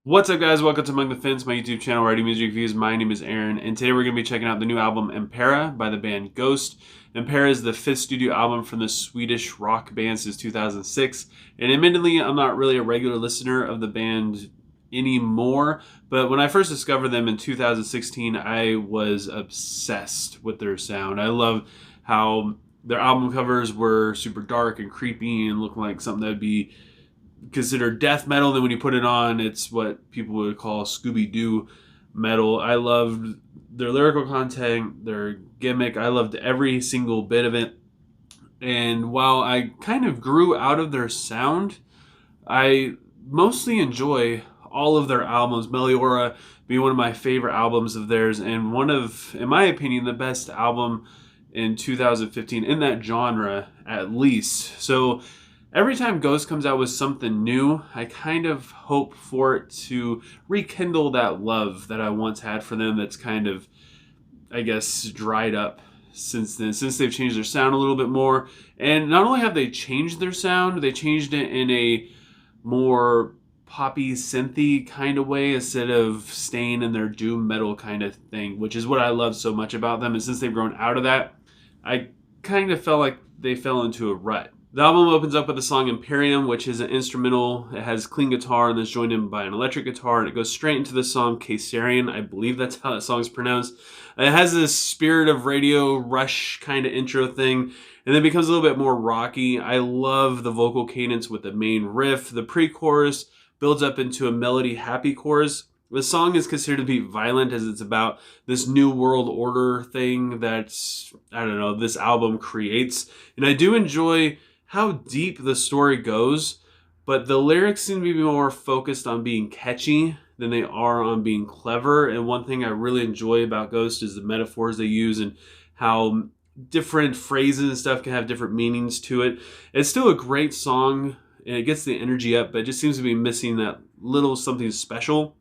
What's up, guys? Welcome to Among the Fence, my YouTube channel where I do music reviews. My name is Aaron, and today we're going to be checking out the new album Impera by the band Ghost. Impera is the fifth studio album from the Swedish rock band since 2006, and admittedly, I'm not really a regular listener of the band anymore, but when I first discovered them in 2016, I was obsessed with their sound. I love how their album covers were super dark and creepy and looked like something that would be considered death metal. Then when you put it on, it's what people would call Scooby-Doo metal. I loved their lyrical content, their gimmick. I loved every single bit of it. And while I kind of grew out of their sound, I mostly enjoy all of their albums. Meliora being one of my favorite albums of theirs, and one of, in my opinion, the best album in 2015 in that genre, at least. So every time Ghost comes out with something new, I kind of hope for it to rekindle that love that I once had for them that's kind of, I guess, dried up since then, since they've changed their sound a little bit more. And not only have they changed their sound, they changed it in a more poppy, synthy kind of way instead of staying in their doom metal kind of thing, which is what I love so much about them. And since they've grown out of that, I kind of felt like they fell into a rut. The album opens up with the song Imperium, which is an instrumental. It has clean guitar and that's joined in by an electric guitar, and it goes straight into the song Caesarian. I believe that's how that song is pronounced. It has this Spirit of Radio Rush kind of intro thing, and then becomes a little bit more rocky. I love the vocal cadence with the main riff. The pre-chorus builds up into a melody happy chorus. The song is considered to be violent as it's about this new world order thing that, I don't know, this album creates. And I do enjoy how deep the story goes, but the lyrics seem to be more focused on being catchy than they are on being clever. And one thing I really enjoy about Ghost is the metaphors they use and how different phrases and stuff can have different meanings to it. It's still a great song and it gets the energy up, but it just seems to be missing that little something special.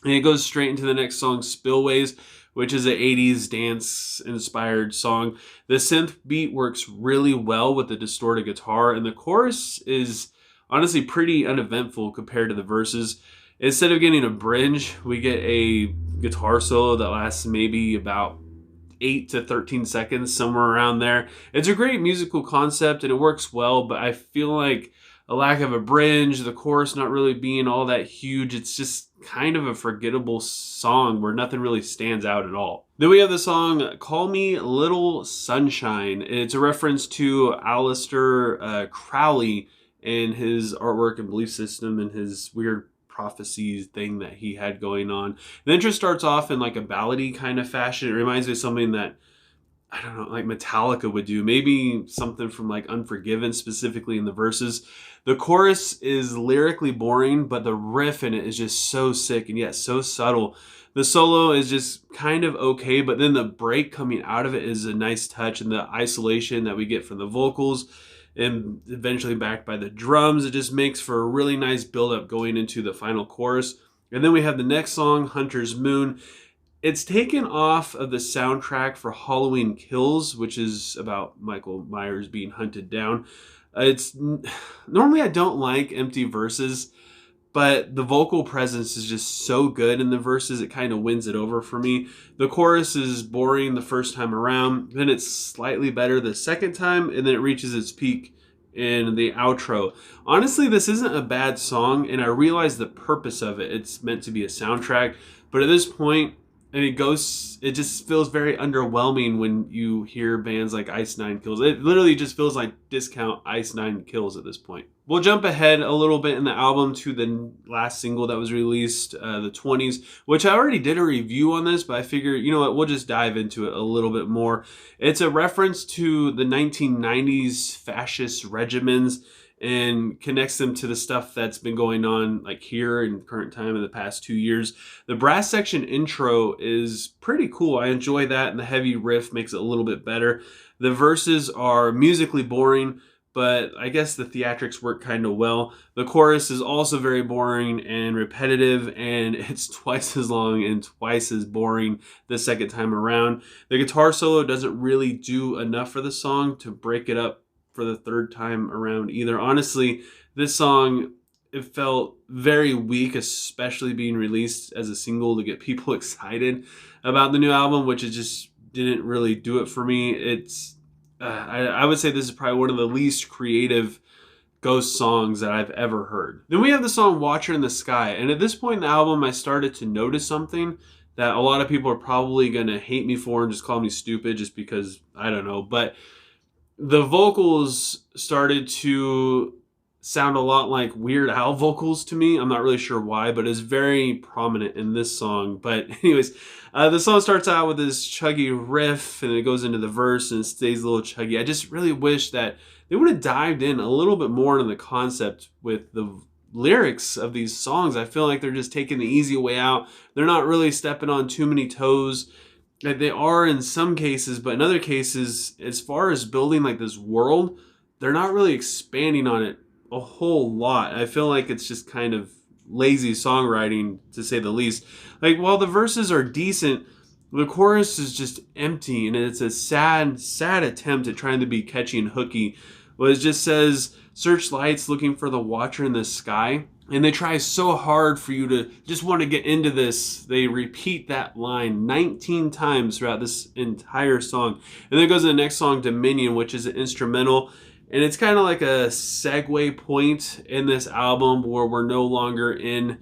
And it goes straight into the next song, Spillways, which is an 80s dance-inspired song. The synth beat works really well with the distorted guitar, and the chorus is honestly pretty uneventful compared to the verses. Instead of getting a bridge, we get a guitar solo that lasts maybe about 8 to 13 seconds, somewhere around there. It's a great musical concept, and it works well, but I feel like a lack of a bridge, the chorus not really being all that huge, it's just kind of a forgettable song where nothing really stands out at all. Then we have the song Call Me Little Sunshine. It's a reference to Aleister Crowley and his artwork and belief system and his weird prophecies thing that he had going on. The intro starts off in like a ballady kind of fashion. It reminds me of something that, I don't know, like Metallica would do. Maybe something from like Unforgiven, specifically in the verses. The chorus is lyrically boring, but the riff in it is just so sick and yet so subtle. The solo is just kind of okay, but then the break coming out of it is a nice touch, and the isolation that we get from the vocals and eventually backed by the drums, it just makes for a really nice build-up going into the final chorus. And then we have the next song, Hunter's Moon. It's taken off of the soundtrack for Halloween Kills, which is about Michael Myers being hunted down. It's normally I don't like empty verses, but the vocal presence is just so good in the verses, it kind of wins it over for me. The chorus is boring the first time around, then it's slightly better the second time, and then it reaches its peak in the outro. Honestly, this isn't a bad song, and I realize the purpose of it. It's meant to be a soundtrack, but at this point, and it just feels very underwhelming when you hear bands like Ice Nine Kills. It literally just feels like discount Ice Nine Kills at this point. We'll jump ahead a little bit in the album to the last single that was released, the 20s, which I already did a review on this, but I figure, you know what, we'll just dive into it a little bit more. It's a reference to the 1990s fascist regimens and connects them to the stuff that's been going on like here in current time in the past 2 years. The brass section intro is pretty cool. I enjoy that, and the heavy riff makes it a little bit better. The verses are musically boring, but I guess the theatrics work kind of well. The chorus is also very boring and repetitive, and it's twice as long and twice as boring the second time around. The guitar solo doesn't really do enough for the song to break it up for the third time around either. Honestly, this song it felt very weak, especially being released as a single to get people excited about the new album, which it just didn't really do it for me. I would say this is probably one of the least creative Ghost songs that I've ever heard. Then we have the song Watcher in the Sky. And at this point in the album, I started to notice something that a lot of people are probably going to hate me for and just call me stupid just because, I don't know. But the vocals started to sound a lot like Weird Al vocals to me. I'm not really sure why, but it's very prominent in this song. But anyways, the song starts out with this chuggy riff and it goes into the verse and it stays a little chuggy. I just really wish that they would have dived in a little bit more into the concept with the lyrics of these songs. I feel like they're just taking the easy way out. They're not really stepping on too many toes. They are in some cases, but in other cases, as far as building like this world, they're not really expanding on it a whole lot. I feel like it's just kind of lazy songwriting, to say the least. Like, while the verses are decent, the chorus is just empty, and it's a sad attempt at trying to be catchy and hooky. Well, it just says, searchlights looking for the watcher in the sky. And they try so hard for you to just want to get into this. They repeat that line 19 times throughout this entire song. And then it goes to the next song, Dominion, which is an instrumental. And it's kind of like a segue point in this album where we're no longer in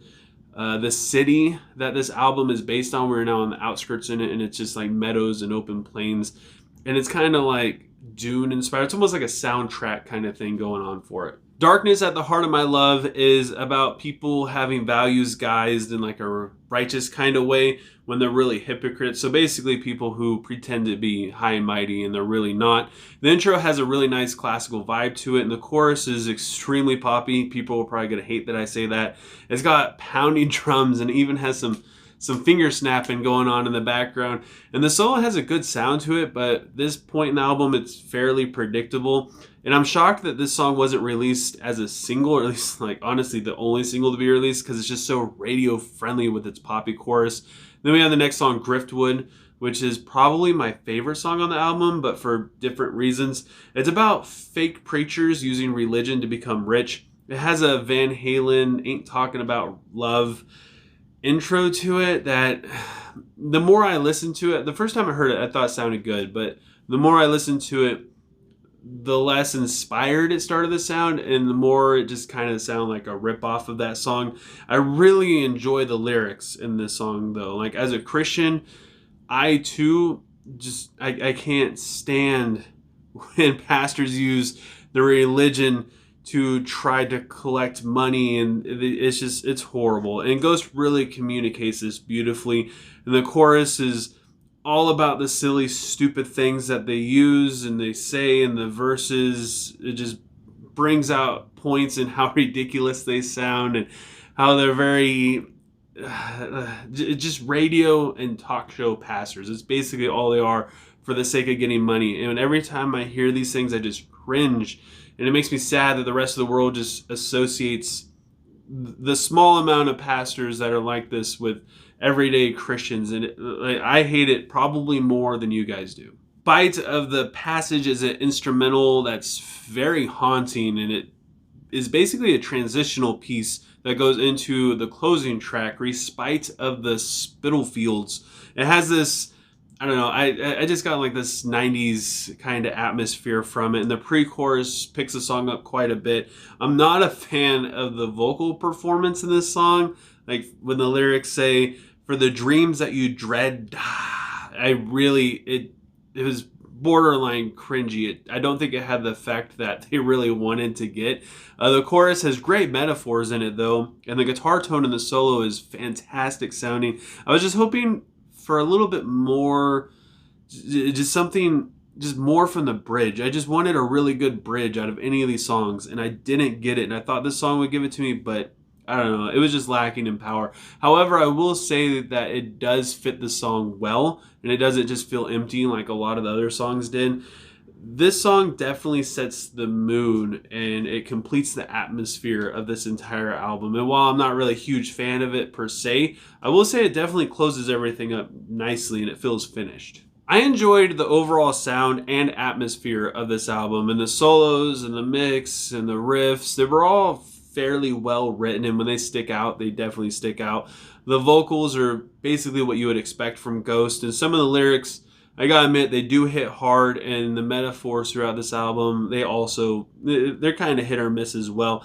the city that this album is based on. We're now on the outskirts in it, and it's just like meadows and open plains. And it's kind of like Dune inspired. It's almost like a soundtrack kind of thing going on for it. Darkness at the Heart of My Love is about people having values guised in like a righteous kind of way when they're really hypocrites. So basically people who pretend to be high and mighty and they're really not. The intro has a really nice classical vibe to it, and the chorus is extremely poppy. People are probably going to hate that I say that. It's got pounding drums and even has some finger snapping going on in the background. And the solo has a good sound to it, but at this point in the album, it's fairly predictable. And I'm shocked that this song wasn't released as a single, or at least, like, honestly, the only single to be released, because it's just so radio friendly with its poppy chorus. Then we have the next song, Griftwood, which is probably my favorite song on the album, but for different reasons. It's about fake preachers using religion to become rich. It has a Van Halen Ain't Talking About Love intro to it that the more I listened to it, the first time I heard it, I thought it sounded good, but the more I listened to it, the less inspired it started to sound, and the more it just kind of sounded like a rip-off of that song. I really enjoy the lyrics in this song, though. Like, as a Christian, I too I can't stand when pastors use the religion to try to collect money, and it's horrible. And Ghost really communicates this beautifully. And the chorus is all about the silly, stupid things that they use and they say in the verses. It just brings out points in how ridiculous they sound and how they're very just radio and talk show pastors. It's basically all they are for the sake of getting money. And every time I hear these things, I just cringe. And it makes me sad that the rest of the world just associates the small amount of pastors that are like this with everyday Christians. And I hate it probably more than you guys do. Bite of the Passage is an instrumental that's very haunting, and it is basically a transitional piece that goes into the closing track, Respite of the Spitalfields. It has this, I don't know, I just got like this 90s kind of atmosphere from it, and the pre-chorus picks the song up quite a bit. I'm not a fan of the vocal performance in this song. Like when the lyrics say, for the dreams that you dread, it was borderline cringy. I don't think it had the effect that they really wanted to get. The chorus has great metaphors in it though, and the guitar tone in the solo is fantastic sounding. I was just hoping for a little bit more, just more from the bridge. I just wanted a really good bridge out of any of these songs, and I didn't get it. And I thought this song would give it to me, but I don't know. It was just lacking in power. However, I will say that it does fit the song well, and it doesn't just feel empty like a lot of the other songs did. This song definitely sets the mood, and it completes the atmosphere of this entire album. And while I'm not really a huge fan of it per se, I will say it definitely closes everything up nicely, and it feels finished. I enjoyed the overall sound and atmosphere of this album, and the solos and the mix and the riffs. They were all fairly well written, and when they stick out, they definitely stick out. The vocals are basically what you would expect from Ghost, and some of the lyrics, I gotta admit, they do hit hard, and the metaphors throughout this album, they're kind of hit or miss as well.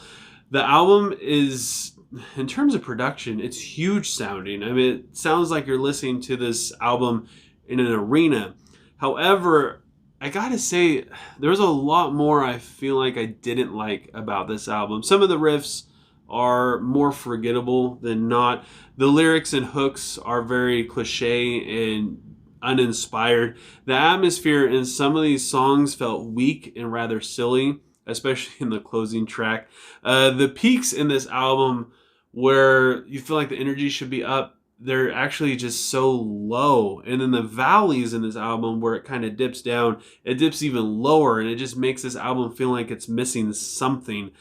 The album is, in terms of production, it's huge sounding. I mean, it sounds like you're listening to this album in an arena. However, I gotta say, there's a lot more I feel like I didn't like about this album. Some of the riffs are more forgettable than not. The lyrics and hooks are very cliche and uninspired. The atmosphere in some of these songs felt weak and rather silly, especially in the closing track. The peaks in this album where you feel like the energy should be up, they're actually just so low. And then the valleys in this album where it kind of dips down, it dips even lower, and it just makes this album feel like it's missing something.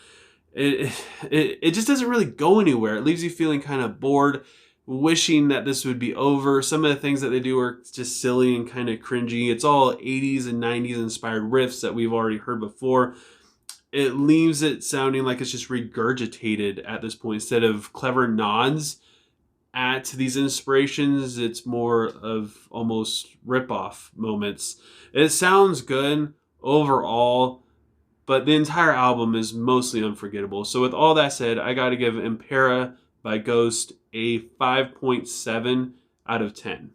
It just doesn't really go anywhere. It leaves you feeling kind of bored, wishing that this would be over. Some of the things that they do are just silly and kind of cringy. It's all 80s and 90s inspired riffs that we've already heard before. It leaves it sounding like it's just regurgitated at this point. Instead of clever nods at these inspirations, it's more of almost rip-off moments. It sounds good overall, but the entire album is mostly unforgettable. So with all that said, I gotta give Impera by Ghost a 5.7 out of 10.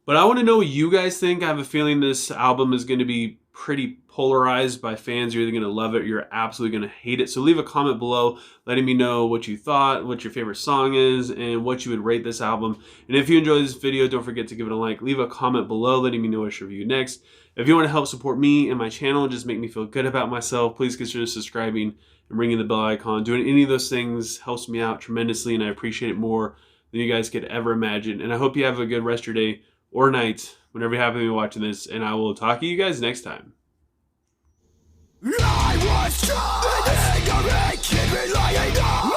But I want to know what you guys think. I have a feeling this album is going to be pretty polarized by fans. You're either going to love it or you're absolutely going to hate it. So leave a comment below letting me know what you thought, what your favorite song is, and what you would rate this album. And if you enjoyed this video, don't forget to give it a like. Leave a comment below letting me know what I should review next. If you want to help support me and my channel, just make me feel good about myself, please consider subscribing and ringing the bell icon. Doing any of those things helps me out tremendously, and I appreciate it more than you guys could ever imagine. And I hope you have a good rest of your day or night whenever you happen to be watching this, and I will talk to you guys next time. I was trying, ignorant, kid relying on